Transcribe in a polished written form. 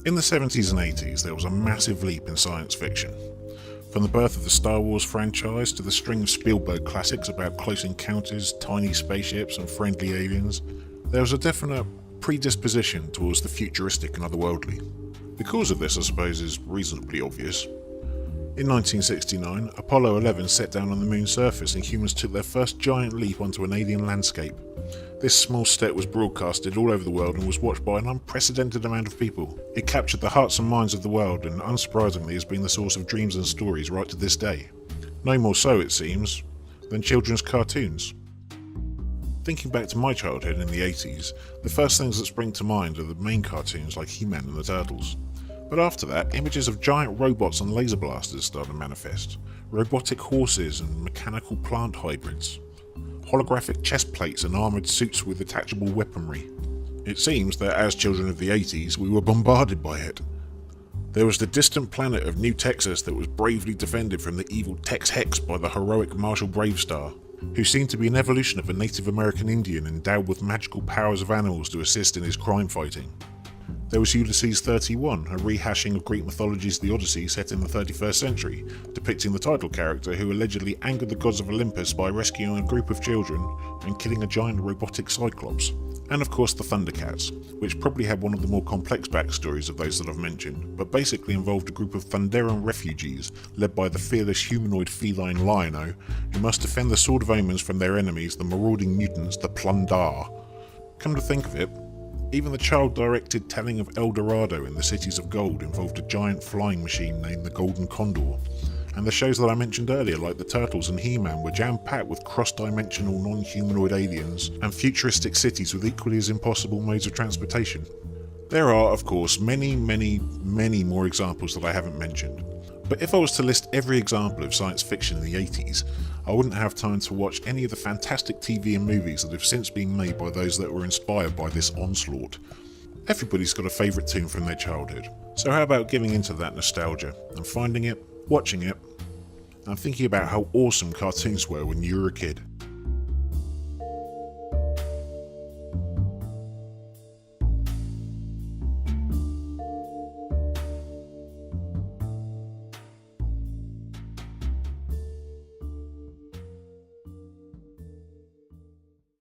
In the 70s and 80s, there was a massive leap in science fiction. From the birth of the Star Wars franchise to the string of Spielberg classics about close encounters, tiny spaceships and friendly aliens, there was a definite predisposition towards the futuristic and otherworldly. The cause of this, I suppose, is reasonably obvious. In 1969, Apollo 11 set down on the moon's surface and humans took their first giant leap onto an alien landscape. This small step was broadcasted all over the world and was watched by an unprecedented amount of people. It captured the hearts and minds of the world and unsurprisingly has been the source of dreams and stories right to this day. No more so, it seems, than children's cartoons. Thinking back to my childhood in the 80s, the first things that spring to mind are the main cartoons like He-Man and the Turtles. But after that, images of giant robots and laser blasters started to manifest, robotic horses and mechanical plant hybrids, holographic chest plates and armoured suits with attachable weaponry. It seems that as children of the 80s, we were bombarded by it. There was the distant planet of New Texas that was bravely defended from the evil Tex Hex by the heroic Marshal Bravestar, who seemed to be an evolution of a Native American Indian endowed with magical powers of animals to assist in his crime fighting. There was Ulysses 31, a rehashing of Greek mythology's The Odyssey set in the 31st century, depicting the title character who allegedly angered the gods of Olympus by rescuing a group of children and killing a giant robotic cyclops. And of course the Thundercats, which probably had one of the more complex backstories of those that I've mentioned, but basically involved a group of Thunderan refugees led by the fearless humanoid feline Lion-O, who must defend the Sword of Omens from their enemies, the marauding mutants, the Plundar. Come to think of it, even the child-directed telling of El Dorado in the Cities of Gold involved a giant flying machine named the Golden Condor, and the shows that I mentioned earlier like the Turtles and He-Man were jam-packed with cross-dimensional non-humanoid aliens and futuristic cities with equally as impossible modes of transportation. There are, of course, many more examples that I haven't mentioned, but if I was to list every example of science fiction in the 80s, I wouldn't have time to watch any of the fantastic TV and movies that have since been made by those that were inspired by this onslaught. Everybody's got a favourite tune from their childhood, so how about giving into that nostalgia and finding it, watching it, and thinking about how awesome cartoons were when you were a kid.